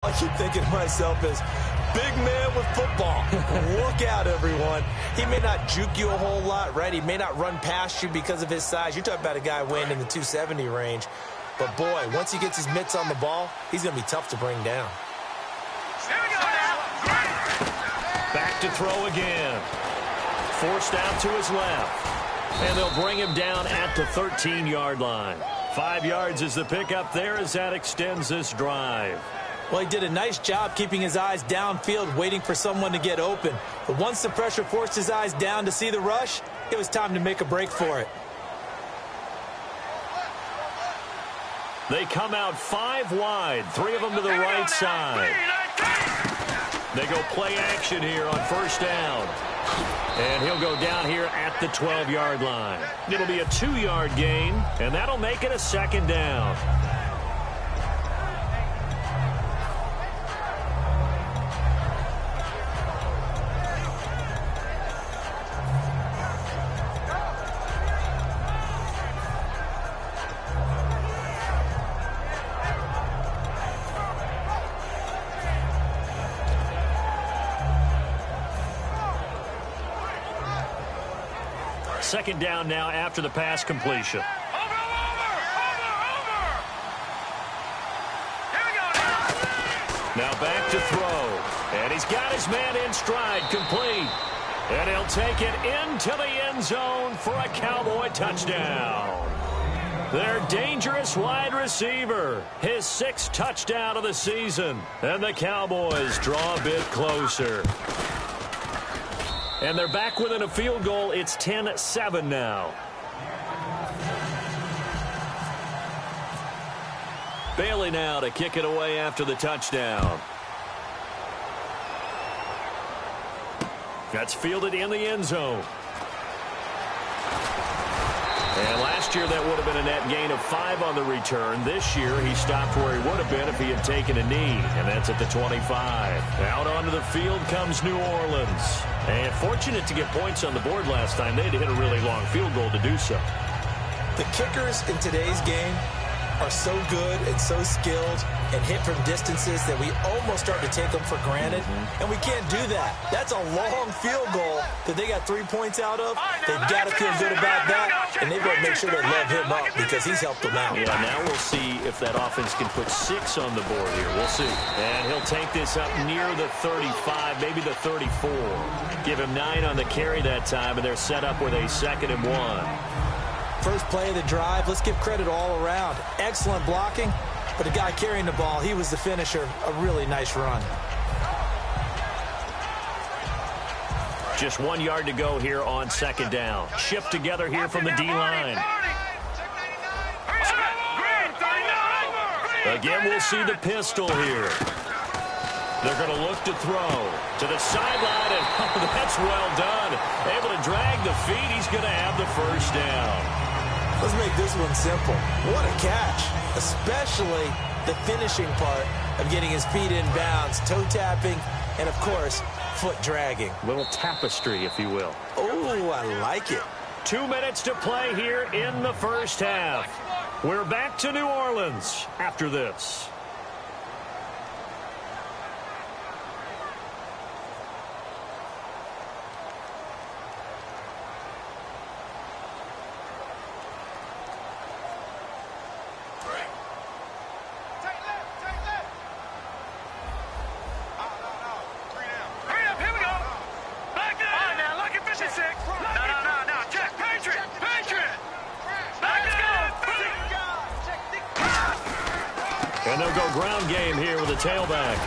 I keep thinking to myself is, big man with football. Look out, everyone. He may not juke you a whole lot, right? He may not run past you because of his size. You're talking about a guy weighing in the 270 range. But, boy, once he gets his mitts on the ball, he's going to be tough to bring down. Back to throw again. Forced out to his left. And they'll bring him down at the 13-yard line. 5 yards is the pickup there as that extends this drive. Well, he did a nice job keeping his eyes downfield, waiting for someone to get open. But once the pressure forced his eyes down to see the rush, it was time to make a break for it. They come out 5 wide, 3 of them to the right side. They go play action here on first down. And he'll go down here at the 12-yard line. It'll be a 2-yard gain, and that'll make it a second down. Second down now after the pass completion. Now back to throw. And he's got his man in stride, complete. And he'll take it into the end zone for a Cowboy touchdown. Their dangerous wide receiver, his 6th touchdown of the season. And the Cowboys draw a bit closer. And they're back within a field goal. It's 10-7 now. Bailey now to kick it away after the touchdown. That's fielded in the end zone. And last year that would have been a net gain of 5 on the return. This year he stopped where he would have been if he had taken a knee. And that's at the 25. Out onto the field comes New Orleans. And fortunate to get points on the board last time. They had to hit a really long field goal to do so. The kickers in today's game are so good and so skilled and hit from distances that we almost start to take them for granted. And we can't do that. That's a long field goal that they got 3 points out of. They've got to feel good about that, and they've got to make sure they love him up because he's helped them out. Yeah, now we'll see if that offense can put 6 on the board here. We'll see. And he'll take this up near the 35, maybe the 34. Give him 9 on the carry that time, and they're set up with a 2nd and 1. First play of the drive, let's give credit all around. Excellent blocking, but the guy carrying the ball, he was the finisher. A really nice run. Just 1 yard to go here on second down. Shift together here from the D-line. Again, we'll see the pistol here. They're going to look to throw to the sideline, and oh, that's well done. Able to drag the feet. He's going to have the first down. Let's make this one simple. What a catch, especially the finishing part of getting his feet in bounds, toe tapping, and, of course, foot dragging. Little tapestry, if you will. Oh, I like it. 2 minutes to play here in the first half. We're back to New Orleans after this. And they'll go ground game here with a tailback.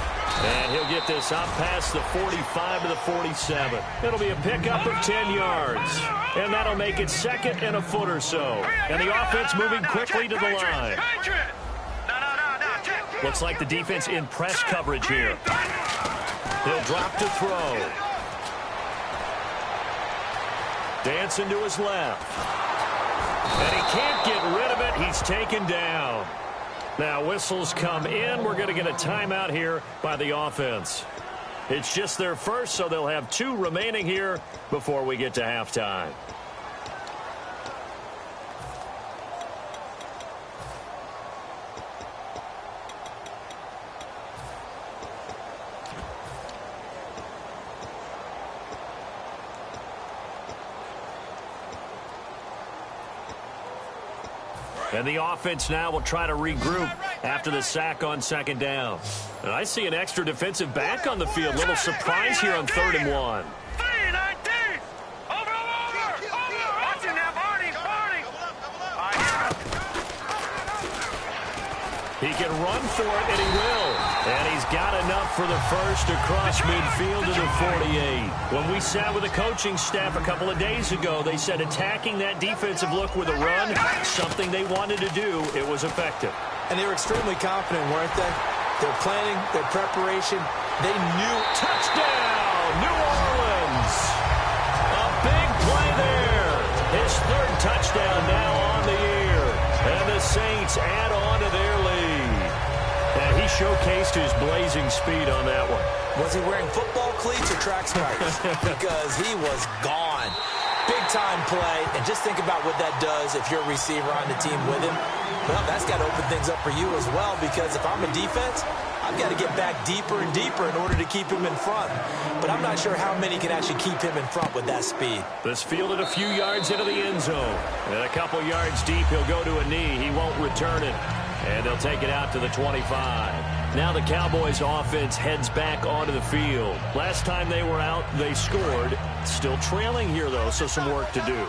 And he'll get this up past the 45 to the 47. It'll be a pickup of 10 yards. And that'll make it 2nd and a foot or so. And the offense moving quickly to the line. Looks like the defense in press coverage here. He'll drop to throw. Dancing to his left. And he can't get rid of it. He's taken down. Now whistles come in. We're going to get a timeout here by the offense. It's just their first, so they'll have 2 remaining here before we get to halftime. And the offense now will try to regroup after the sack on second down. And I see an extra defensive back on the field. Little surprise here on 3rd and 1. He can run for it, and he will. And he's got enough for the first across midfield to the 48. When we sat with the coaching staff a couple of days ago, they said attacking that defensive look with a run, something they wanted to do, it was effective. And they were extremely confident, weren't they? Their planning, their preparation, they knew. Touchdown, New Orleans. A big play there. His 3rd touchdown now on the year. And the Saints add on to their lead. And he showcased his blazing speed on that one. Was he wearing football cleats or track spikes? Because he was gone. Big-time play. And just think about what that does if you're a receiver on the team with him. Well, that's got to open things up for you as well, because if I'm a defense, I've got to get back deeper and deeper in order to keep him in front. But I'm not sure how many can actually keep him in front with that speed. This fielded a few yards into the end zone. And a couple yards deep, he'll go to a knee. He won't return it. And they'll take it out to the 25. Now the Cowboys offense heads back onto the field. Last time they were out, they scored. Still trailing here, though, so some work to do.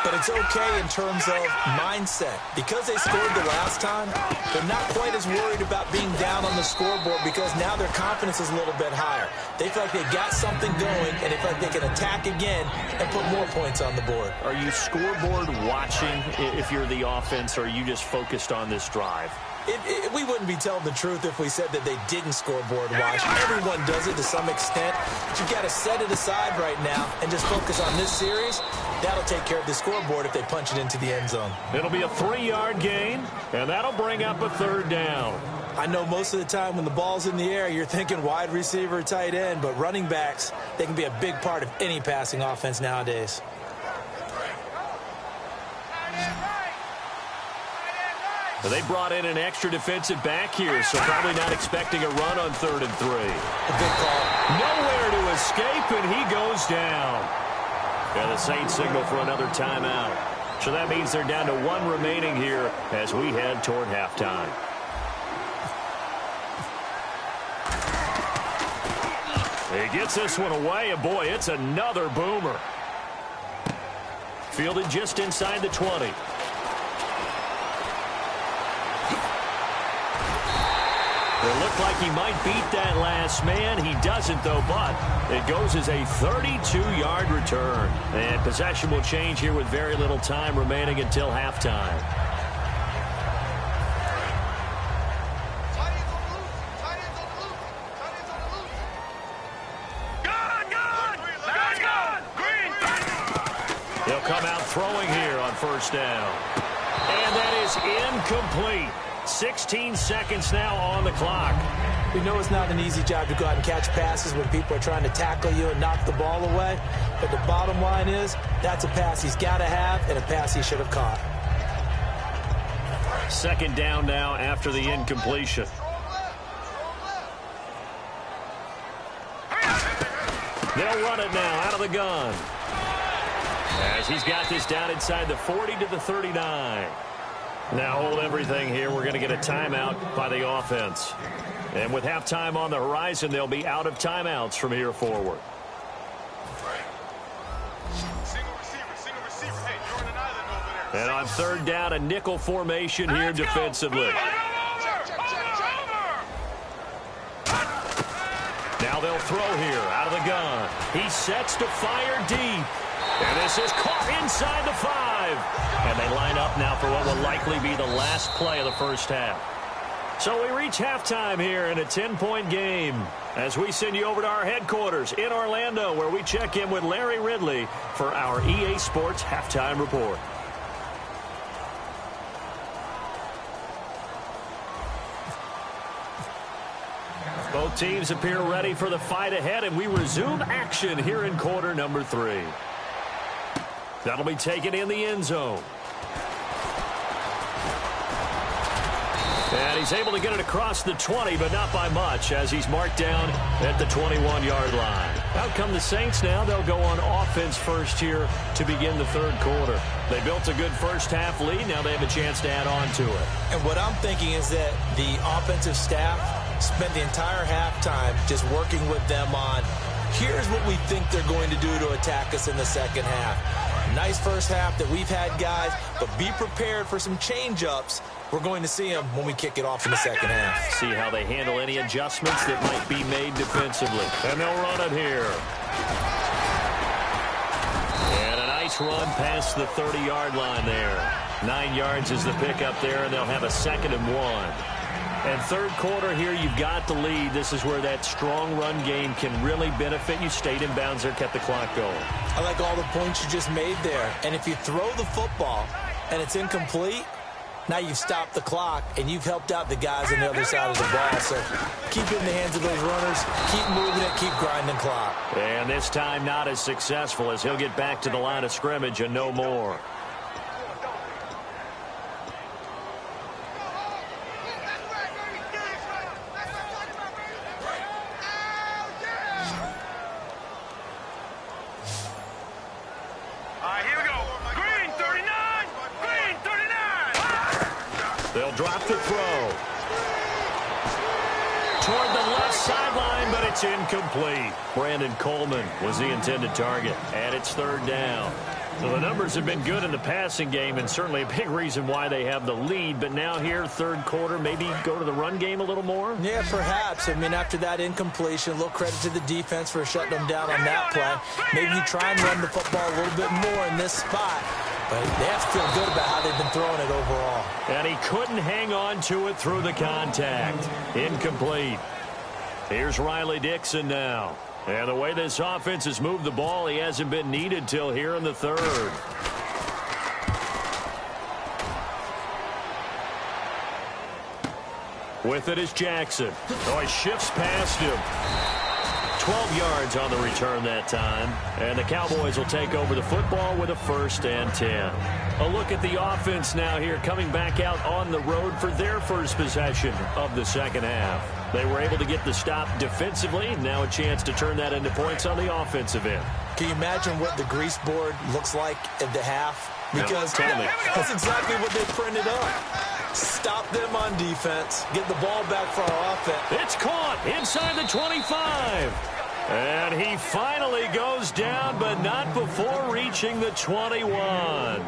But it's okay in terms of mindset. Because they scored the last time, they're not quite as worried about being down on the scoreboard, because now their confidence is a little bit higher. They feel like they've got something going, and they feel like they can attack again and put more points on the board. Are you scoreboard watching if you're the offense, or are you just focused on this drive? We wouldn't be telling the truth if we said that they didn't scoreboard watch. Everyone does it to some extent. But you've got to set it aside right now and just focus on this series. That'll take care of the scoreboard if they punch it into the end zone. It'll be a 3-yard gain, and that'll bring up a 3rd down. I know most of the time when the ball's in the air, you're thinking wide receiver, tight end, but running backs, they can be a big part of any passing offense nowadays. They brought in an extra defensive back here, so probably not expecting a run on 3rd and 3. A big call. Nowhere to escape, and he goes down. And the Saints signal for another timeout. So that means they're down to 1 remaining here as we head toward halftime. He gets this one away, and boy, it's another boomer. Fielded just inside the 20. It looked like he might beat that last man. He doesn't, though, but it goes as a 32-yard return. And possession will change here with very little time remaining until halftime. They'll come out throwing here on 1st down. And that is incomplete. 16 seconds now on the clock. We know it's not an easy job to go out and catch passes when people are trying to tackle you and knock the ball away. But the bottom line is, that's a pass he's got to have and a pass he should have caught. 2nd down now after the incompletion. They'll run it now out of the gun. As he's got this down inside the 40 to the 39. Now hold everything here. We're going to get a timeout by the offense. And with halftime on the horizon, they'll be out of timeouts from here forward. And on 3rd down, a nickel formation here defensively. Now they'll throw here out of the gun. He sets to fire deep. And this is caught inside the 5. And they line up now for what will likely be the last play of the first half. So we reach halftime here in a 10-point game as we send you over to our headquarters in Orlando, where we check in with Larry Ridley for our EA Sports Halftime Report. Both teams appear ready for the fight ahead, and we resume action here in quarter number 3. That'll be taken in the end zone. And he's able to get it across the 20, but not by much, as he's marked down at the 21-yard line. Out come the Saints now. They'll go on offense first here to begin the third quarter. They built a good first-half lead. Now they have a chance to add on to it. And what I'm thinking is that the offensive staff spent the entire halftime just working with them on, here's what we think they're going to do to attack us in the second half. Nice first half that we've had, guys, but be prepared for some change-ups. We're going to see them when we kick it off in the second half. See how they handle any adjustments that might be made defensively. And they'll run it here. And a nice run past the 30-yard line there. 9 yards is the pickup there, and they'll have a 2nd and 1. And third quarter here, you've got the lead. This is where that strong run game can really benefit you. Stayed in bounds there, kept the clock going. I like all the points you just made there. And if you throw the football and it's incomplete, now you've stopped the clock and you've helped out the guys on the other side of the ball. So keep it in the hands of those runners. Keep moving it. Keep grinding clock. And this time not as successful, as he'll get back to the line of scrimmage and no more. They'll drop the throw. Toward the left sideline, but it's incomplete. Brandon Coleman was the intended target, and it's third down. So the numbers have been good in the passing game, and certainly a big reason why they have the lead. But now here, third quarter, maybe go to the run game a little more? Yeah, perhaps. I mean, after that incompletion, a little credit to the defense for shutting them down on that play. Maybe you try and run the football a little bit more in this spot. But they have to feel good about how they've been throwing it overall. And he couldn't hang on to it through the contact. Incomplete. Here's Riley Dixon now. And the way this offense has moved the ball, he hasn't been needed till here in the third. With it is Jackson. Oh, he shifts past him. 12 yards on the return that time. And the Cowboys will take over the football with a 1st and 10. A look at the offense now here, coming back out on the road for their first possession of the second half. They were able to get the stop defensively. Now a chance to turn that into points on the offensive end. Can you imagine what the grease board looks like at the half? Because that's exactly what they printed up. Stop them on defense. Get the ball back for our offense. It's caught inside the 25. And he finally goes down, but not before reaching the 21.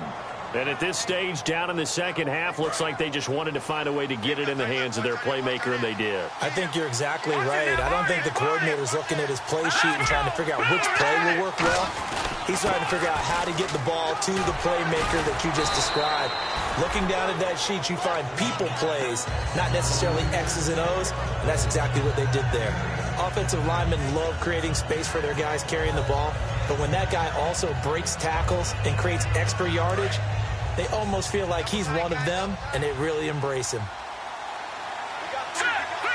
And at this stage, down in the second half, looks like they just wanted to find a way to get it in the hands of their playmaker, and they did. I think you're exactly right. I don't think the coordinator's looking at his play sheet and trying to figure out which play will work well. He's trying to figure out how to get the ball to the playmaker that you just described. Looking down at that sheet, you find people plays, not necessarily X's and O's, and that's exactly what they did there. Offensive linemen love creating space for their guys carrying the ball, but when that guy also breaks tackles and creates extra yardage, they almost feel like he's one of them, and they really embrace him.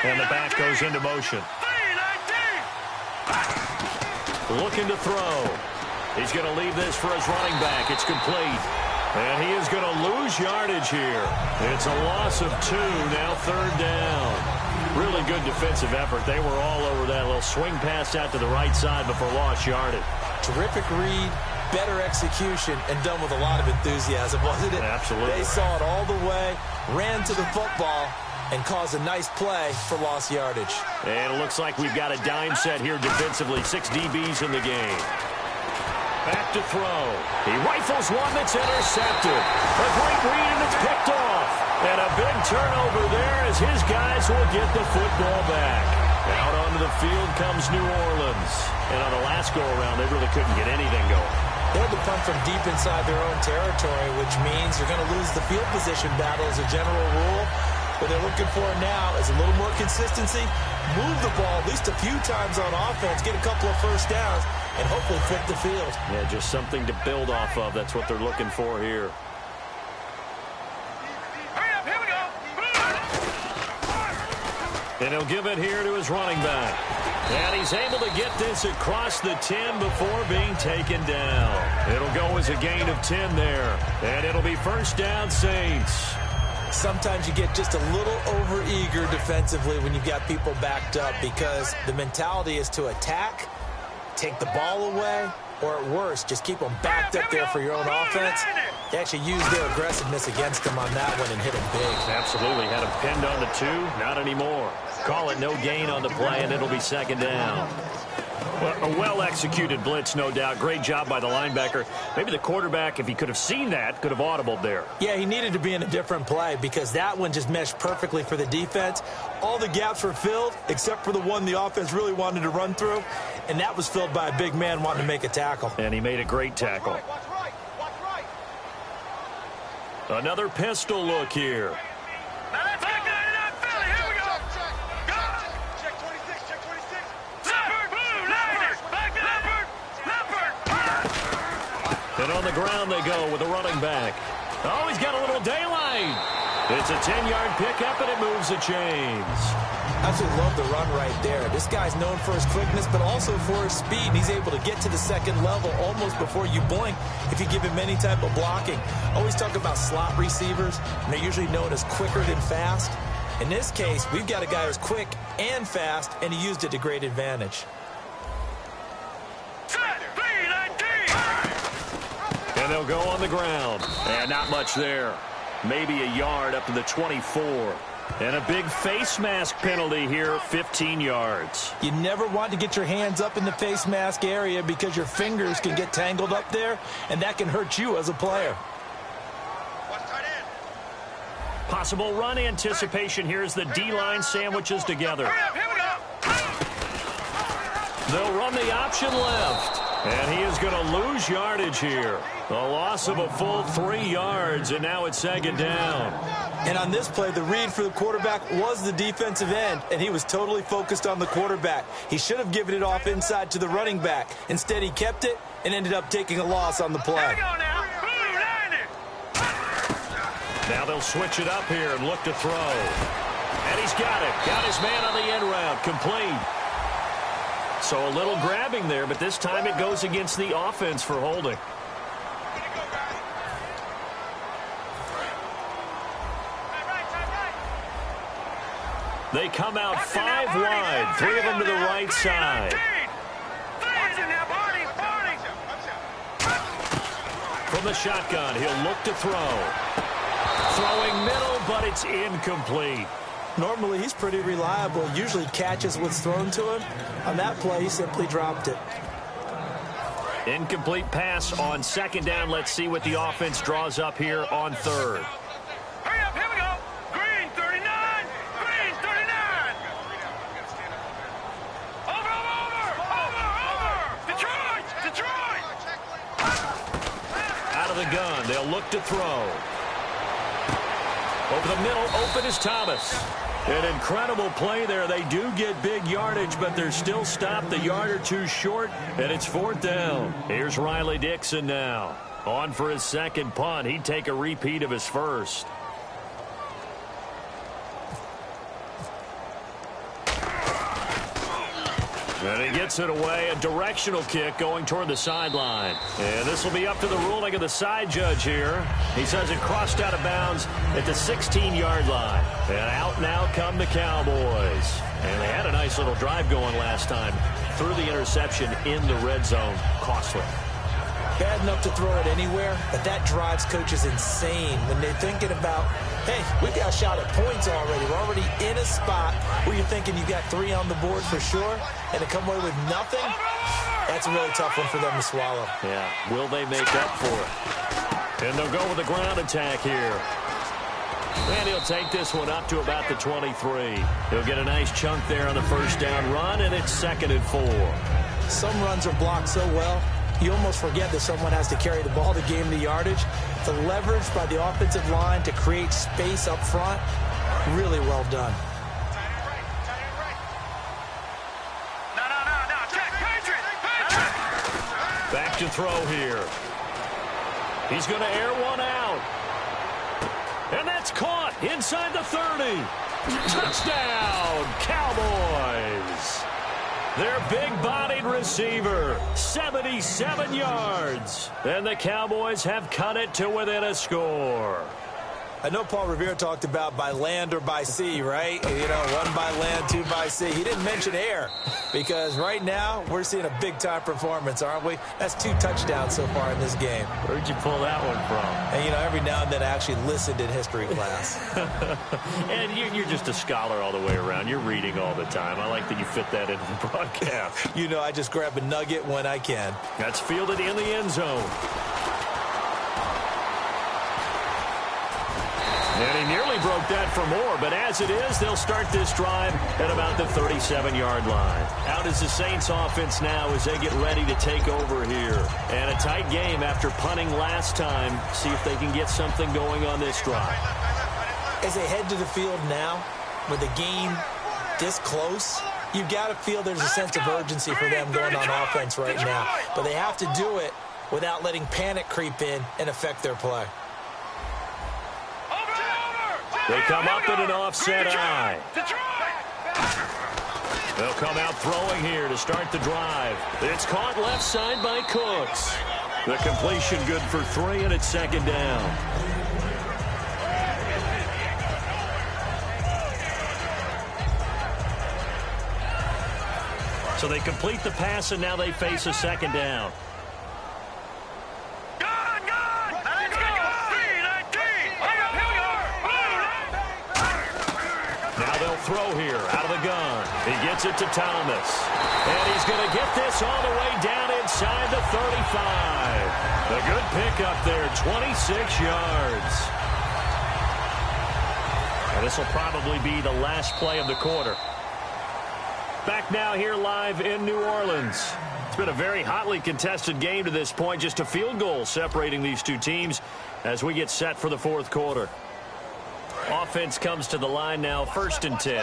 And the back goes into motion. Looking to throw. He's going to leave this for his running back. It's complete. And he is going to lose yardage here. It's a loss of 2, now third down. Really good defensive effort. They were all over that little swing pass out to the right side before lost yardage. Terrific read, better execution, and done with a lot of enthusiasm, wasn't it? Absolutely. They saw it all the way, ran to the football, and caused a nice play for lost yardage. And it looks like we've got a dime set here defensively. 6 DBs in the game. Back to throw. He rifles one that's intercepted. A great read, and it's picked off. And a big turnover there as his guys will get the football back. Out onto the field comes New Orleans. And on the last go-around, they really couldn't get anything going. They had to punt from deep inside their own territory, which means you're going to lose the field position battle as a general rule. What they're looking for now is a little more consistency, move the ball at least a few times on offense, get a couple of first downs, and hopefully flip the field. Yeah, just something to build off of. That's what they're looking for here. Hurry up, here we go. And he'll give it here to his running back. And he's able to get this across the 10 before being taken down. It'll go as a gain of 10 there. And it'll be first down, Saints. Sometimes you get just a little over-eager defensively when you've got people backed up because the mentality is to attack, take the ball away, or at worst, just keep them backed up there for your own offense. They actually used their aggressiveness against them on that one and hit them big. Absolutely. Had him pinned on the 2. Not anymore. Call it no gain on the play, and it'll be second down. Well, a well-executed blitz, no doubt. Great job by the linebacker. Maybe the quarterback, if he could have seen that, could have audibled there. Yeah, he needed to be in a different play because that one just meshed perfectly for the defense. All the gaps were filled except for the one the offense really wanted to run through, and that was filled by a big man wanting to make a tackle. And he made a great tackle. Another pistol look here. And on the ground they go with a running back. Oh, he's got a little daylight. It's a 10-yard pickup, and it moves the chains. Absolutely love the run right there. This guy's known for his quickness, but also for his speed. And he's able to get to the second level almost before you blink if you give him any type of blocking. Always talk about slot receivers, and they're usually known as quicker than fast. In this case, we've got a guy who's quick and fast, and he used it to great advantage. And they'll go on the ground. And not much there. Maybe a yard up to the 24. And a big face mask penalty here, 15 yards. You never want to get your hands up in the face mask area because your fingers can get tangled up there, and that can hurt you as a player. Possible run anticipation here as the D-line sandwiches together. They'll run the option left. And he is going to lose yardage here. A loss of a full 3 yards, and now it's second down. And on this play, the read for the quarterback was the defensive end, and he was totally focused on the quarterback. He should have given it off inside to the running back. Instead, he kept it and ended up taking a loss on the play. Now they'll switch it up here and look to throw. And he's got it. Got his man on the end route. Complete. So a little grabbing there, but this time it goes against the offense for holding. They come out 5 wide, 3 of them to the right side. From the shotgun, he'll look to throw. Throwing middle, but it's incomplete. Normally, he's pretty reliable. Usually catches what's thrown to him. On that play, he simply dropped it. Incomplete pass on second down. Let's see what the offense draws up here on third. Hurry up, here we go. Green 39. Green 39. Over. Detroit. Out of the gun, they'll look to throw. Over the middle, open is Thomas. An incredible play there. They do get big yardage, but they're still stopped a yard or two short, and it's 4th down. Here's Riley Dixon now. On for his second punt. He'd take a repeat of his first. And he gets it away. A directional kick going toward the sideline. And this will be up to the ruling of the side judge here. He says it crossed out of bounds at the 16-yard line. And out now come the Cowboys. And they had a nice little drive going last time. Threw the interception in the red zone. Costly. Bad enough to throw it anywhere, but that drives coaches insane when they're thinking about, hey, we've got a shot at points already. We're already in a spot where you're thinking you got 3 on the board for sure, and to come away with nothing, that's a really tough one for them to swallow. Yeah, will they make up for it? And they'll go with a ground attack here. And he'll take this one up to about the 23. He'll get a nice chunk there on the first down run, and it's 2nd and 4. Some runs are blocked so well, you almost forget that someone has to carry the ball to gain the yardage. The leverage by the offensive line to create space up front, really well done. Back to throw here. He's going to air one out. And that's caught inside the 30. Touchdown, Cowboys. Their big-bodied receiver, 77 yards. And the Cowboys have cut it to within a score. I know Paul Revere talked about by land or by sea, right? You know, 1 by land, 2 by sea. He didn't mention air because right now we're seeing a big-time performance, aren't we? That's 2 touchdowns so far in this game. Where'd you pull that one from? And, you know, every now and then I actually listened in history class. And you're just a scholar all the way around. You're reading all the time. I like that you fit that into the broadcast. You know, I just grab a nugget when I can. That's fielded in the end zone. And he nearly broke that for more, but as it is, they'll start this drive at about the 37-yard line. Out is the Saints offense now as they get ready to take over here. And a tight game after punting last time. See if they can get something going on this drive. As they head to the field now, with the game this close, you've got to feel there's a sense of urgency for them going on offense right now. But they have to do it without letting panic creep in and affect their play. They come up in an offset eye. They'll come out throwing here to start the drive. It's caught left side by Cooks. The completion good for 3, and it's 2nd down. So they complete the pass, and now they face a 2nd down. Throw here out of the gun. He gets it to Thomas. And he's going to get this all the way down inside the 35. A good pickup there, 26 yards. And this will probably be the last play of the quarter. Back now here live in New Orleans. It's been a very hotly contested game to this point. Just a field goal separating these 2 teams as we get set for the 4th quarter. Offense comes to the line now, 1st and 10.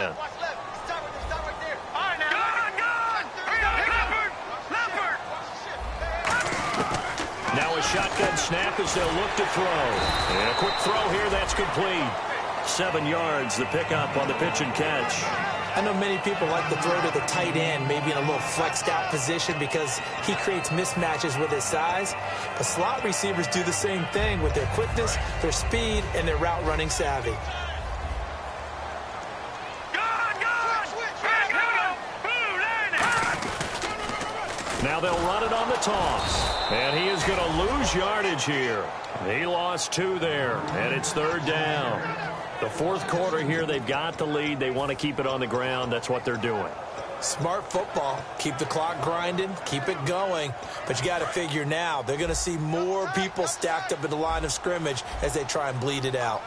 Now a shotgun snap as they'll look to throw. And a quick throw here, that's complete. 7 yards, the pickup on the pitch and catch. I know many people like to throw to the tight end, maybe in a little flexed out position because he creates mismatches with his size. But slot receivers do the same thing with their quickness, their speed, and their route running savvy. Now they'll run it on the toss. And he is going to lose yardage here. He lost 2 there, and it's 3rd down. The 4th quarter here, they've got the lead. They want to keep it on the ground. That's what they're doing. Smart football. Keep the clock grinding. Keep it going. But you got to figure now, they're going to see more people stacked up at the line of scrimmage as they try and bleed it out.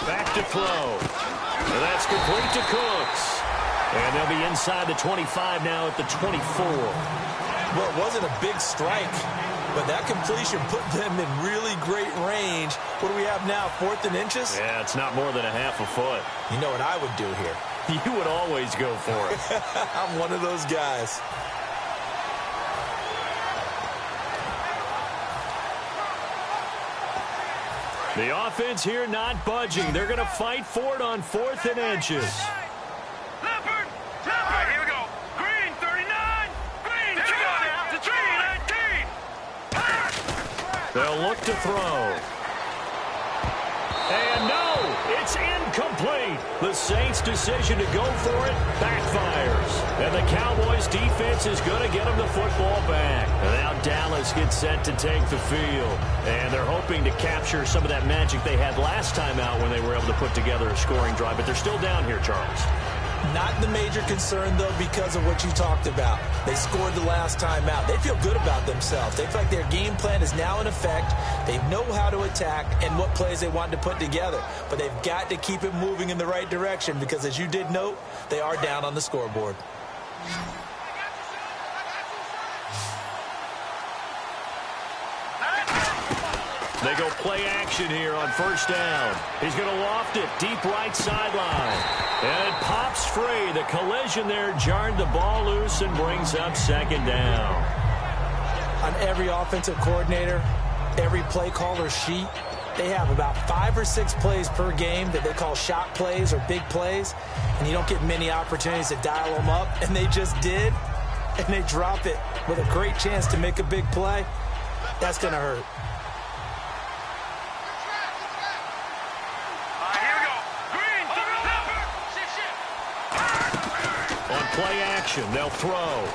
Back to throw. And that's complete to Cooks. And they'll be inside the 25 now at the 24. Well, it wasn't a big strike, but that completion put them in really great range. What do we have now, 4th and inches? Yeah, it's not more than a half a foot. You know what I would do here? You would always go for it. I'm one of those guys. The offense here not budging. They're going to fight for it on 4th and inches. Leopard! All right, here we go. Green, 39. Green, 2. To 3, 19. They'll look to throw. And no, it's incomplete. The Saints' decision to go for it backfires. And the Cowboys' defense is going to get them the football back. And now Dallas gets set to take the field. And they're hoping to capture some of that magic they had last time out when they were able to put together a scoring drive. But they're still down here, Charles. Not the major concern, though, because of what you talked about. They scored the last time out. They feel good about themselves. They feel like their game plan is now in effect. They know how to attack and what plays they want to put together. But they've got to keep it moving in the right direction because, as you did note, they are down on the scoreboard. They go play action here on 1st down. He's going to loft it deep right sideline. And it pops free. The collision there jarred the ball loose and brings up 2nd down. On every offensive coordinator, every play caller sheet, they have about 5 or 6 plays per game that they call shot plays or big plays. And you don't get many opportunities to dial them up. And they just did. And they drop it with a great chance to make a big play. That's going to hurt. play action. They'll throw.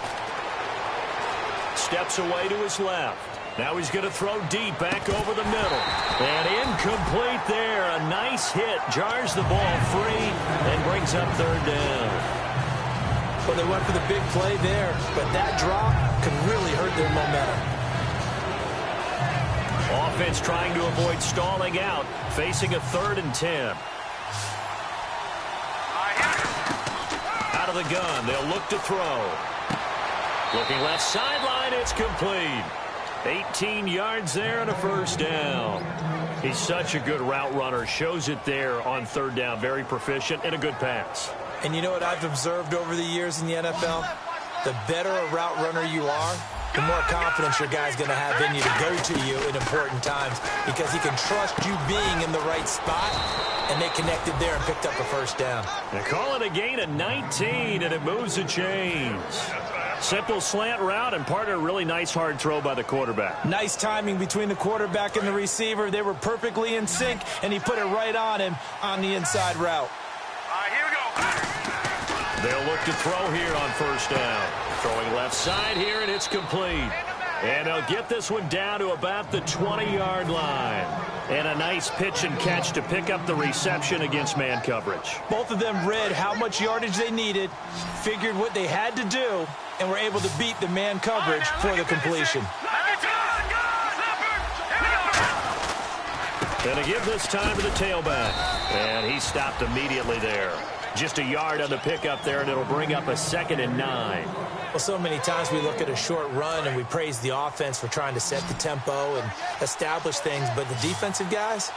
Steps away to his left. Now he's going to throw deep back over the middle. And incomplete there. A nice hit. Jars the ball free and brings up third down. Well, they went for the big play there, but that drop could really hurt their momentum. Offense trying to avoid stalling out, facing a 3rd and 10. Out of the gun, they'll look to throw. Looking left sideline, it's complete. 18 yards there and a first down. He's such a good route runner. Shows it there on 3rd down. Very proficient and a good pass. And you know what I've observed over the years in the NFL? The better a route runner you are, the more confidence your guy's going to have in you to go to you in important times because he can trust you being in the right spot, and they connected there and picked up a first down. They call it a gain of 19, and it moves the chains. Simple slant route, and part of a really nice hard throw by the quarterback. Nice timing between the quarterback and the receiver. They were perfectly in sync, and he put it right on him on the inside route. Here we go. They'll look to throw here on first down. Throwing left side here, and it's complete. And they'll get this one down to about the 20-yard line. And a nice pitch and catch to pick up the reception against man coverage. Both of them read how much yardage they needed, figured what they had to do, and were able to beat the man coverage for the completion. And to give this time to the tailback. And he stopped immediately there. Just a yard on the pickup there, and it'll bring up a 2nd and 9. Well, so many times we look at a short run and we praise the offense for trying to set the tempo and establish things, but the defensive guys,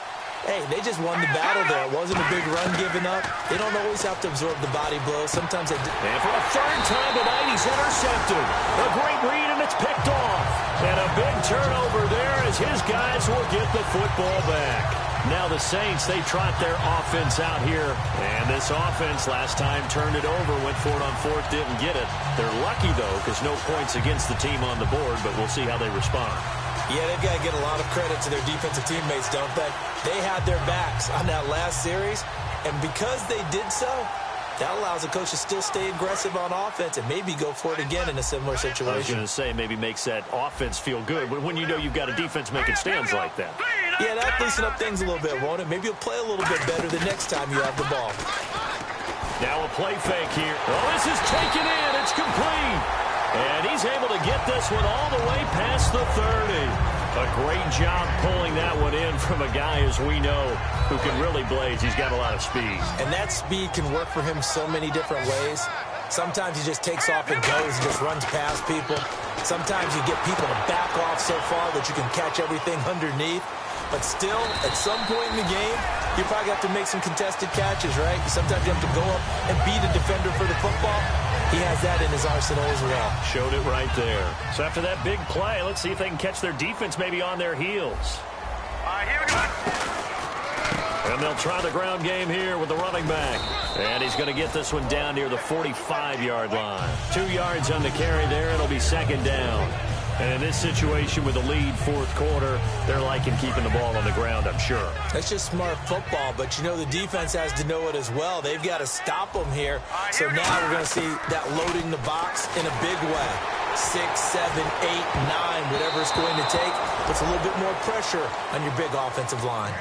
hey, they just won the battle there. It wasn't a big run given up. They don't always have to absorb the body blow. Sometimes they do. And for a 3rd time tonight, he's intercepted. A great read, and it's picked off. And a big turnover there as his guys will get the football back. Now the Saints, they trot their offense out here. And this offense last time turned it over, went for it on 4th, didn't get it. They're lucky, though, because no points against the team on the board, but we'll see how they respond. Yeah, they've got to get a lot of credit to their defensive teammates, don't they? They had their backs on that last series, and because they did so, that allows the coach to still stay aggressive on offense and maybe go for it again in a similar situation. I was going to say, maybe makes that offense feel good, but when you know you've got a defense making stands like that. Yeah, that'll loosen up things a little bit, won't it? Maybe you'll play a little bit better the next time you have the ball. Now a play fake here. Oh, this is taken in. It's complete. And he's able to get this one all the way past the 30. A great job pulling that one in from a guy, as we know, who can really blaze. He's got a lot of speed. And that speed can work for him so many different ways. Sometimes he just takes off and goes and just runs past people. Sometimes you get people to back off so far that you can catch everything underneath. But still, at some point in the game, you probably have to make some contested catches, right? Sometimes you have to go up and beat a defender for the football. He has that in his arsenal as well. Showed it right there. So after that big play, let's see if they can catch their defense maybe on their heels. Here we go. And they'll try the ground game here with the running back. And he's going to get this one down near the 45-yard line. 2 yards on the carry there. It'll be 2nd down. And in this situation with the lead 4th quarter, they're liking keeping the ball on the ground, I'm sure. That's just smart football, but you know the defense has to know it as well. They've got to stop them here. So now we're going to see that loading the box in a big way. 6, 7, 8, 9, whatever it's going to take. Puts a little bit more pressure on your big offensive line.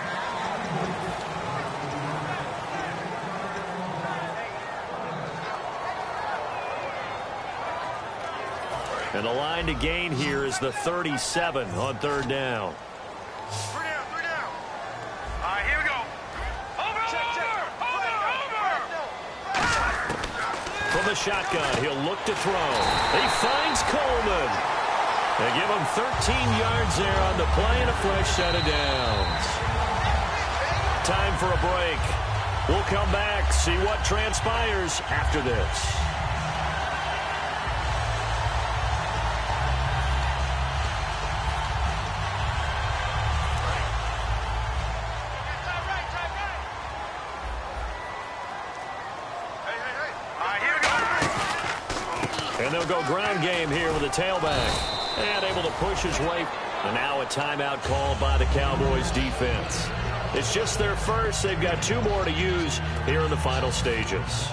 And the line to gain here is the 37 on 3rd down. 3 down, 3 down. Here we go. Over. From the shotgun, he'll look to throw. He finds Coleman. They give him 13 yards there on the play and a fresh set of downs. Time for a break. We'll come back, see what transpires after this. And they'll go ground game here with a tailback. And able to push his way. And now a timeout called by the Cowboys defense. It's just their first. They've got 2 more to use here in the final stages.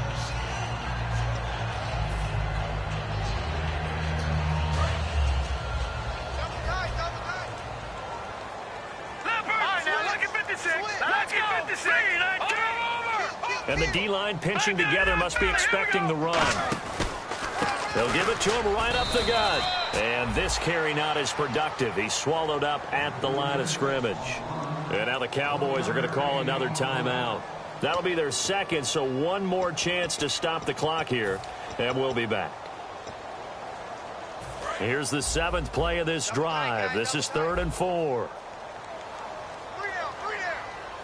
And the D-line pinching together must be expecting the run. They'll give it to him right up the gut. And this carry not as productive. He's swallowed up at the line of scrimmage. And now the Cowboys are going to call another timeout. That'll be their second, so one more chance to stop the clock here. And we'll be back. Here's the 7th play of this drive. This is 3rd and 4.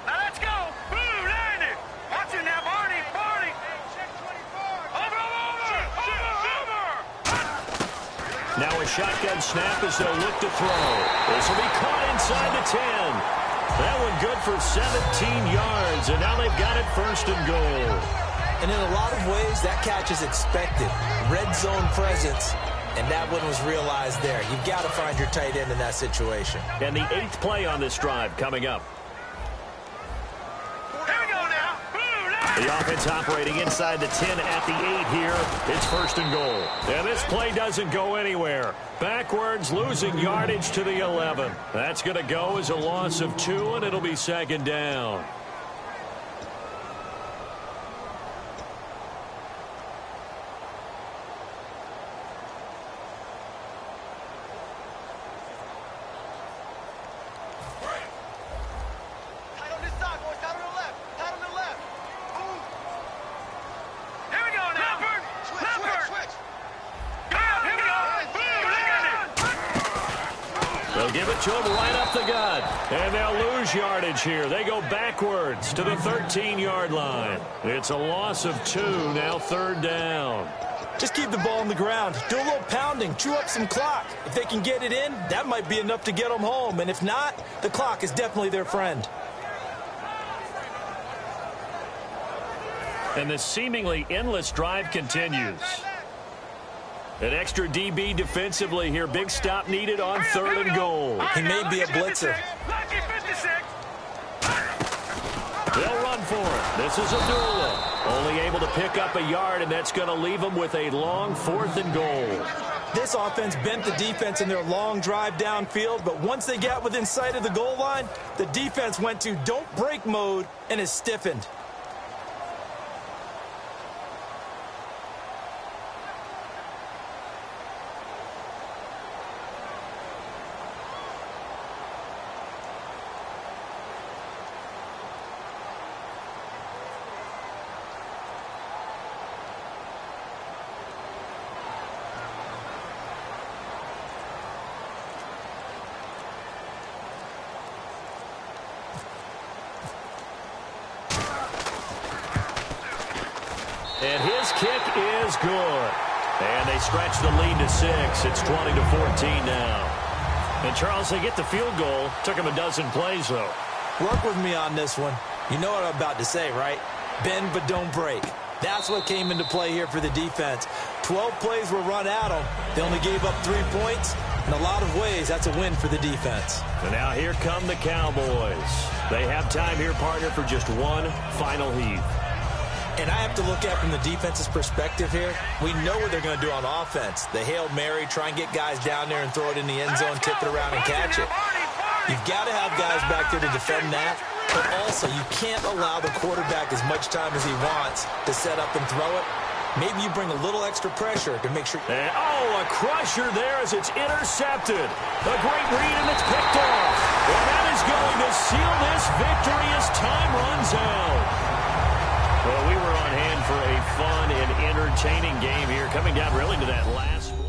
Now let's go. Blue, land it. Watch it now, Barney. Over. Now a shotgun snap as they'll look to throw. This will be caught inside the 10. That one good for 17 yards, and now they've got it 1st and goal. And in a lot of ways, that catch is expected. Red zone presence. And that one was realized there. You've got to find your tight end in that situation. And the 8th play on this drive coming up. Here we go now. Blue, The offense operating inside the 10 at the 8 here. It's 1st and goal. And this play doesn't go anywhere. Backwards, losing yardage to the 11. That's going to go as a loss of 2, and it'll be 2nd down. Give it to him right up the gut. And they'll lose yardage here. They go backwards to the 13-yard line. It's a loss of 2, now 3rd down. Just keep the ball on the ground. Do a little pounding. Chew up some clock. If they can get it in, that might be enough to get them home. And if not, the clock is definitely their friend. And the seemingly endless drive continues. An extra DB defensively here. Big stop needed on 3rd and goal. He may be a blitzer. They'll run for it. This is Abdullah. Only able to pick up a yard, and that's going to leave them with a long 4th and goal. This offense bent the defense in their long drive downfield, but once they got within sight of the goal line, the defense went to don't break mode and is stiffened. And his kick is good. And they stretch the lead to 6. It's 20-14 now. And, Charles, they get the field goal. Took him a dozen plays, though. Work with me on this one. You know what I'm about to say, right? Bend but don't break. That's what came into play here for the defense. 12 plays were run at them. They only gave up 3 points. In a lot of ways, that's a win for the defense. And now here come the Cowboys. They have time here, partner, for just one final heave. And I have to look at it from the defense's perspective here. We know what they're going to do on offense. The Hail Mary, try and get guys down there and throw it in the end zone, tip it around and catch it. You've got to have guys back there to defend that. But also, you can't allow the quarterback as much time as he wants to set up and throw it. Maybe you bring a little extra pressure to make sure. And, a crusher there as it's intercepted. A great read, and it's picked off. And that is going to seal this victory as time runs out. Well, we were on hand for a fun and entertaining game here, coming down really to that last one.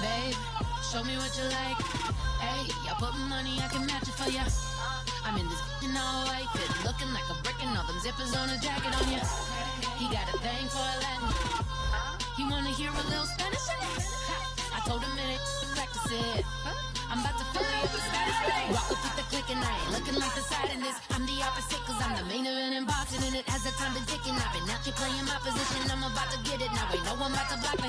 Babe, show me what you like. Hey, I put money, I can match it for ya. I'm in this all white fit, looking like a brick and all them zippers on a jacket on ya. He got a thing for a Latin. He wanna hear a little Spanish in it. I told him it ain't to practice it. I'm about to fill you up with Spanish thing. Walk up with the click and I ain't looking like the side in this. I'm the opposite cause I'm the main event in boxing and it has the time to ticking. I've been out here playing my position, I'm about to get it. Now we know I'm about to block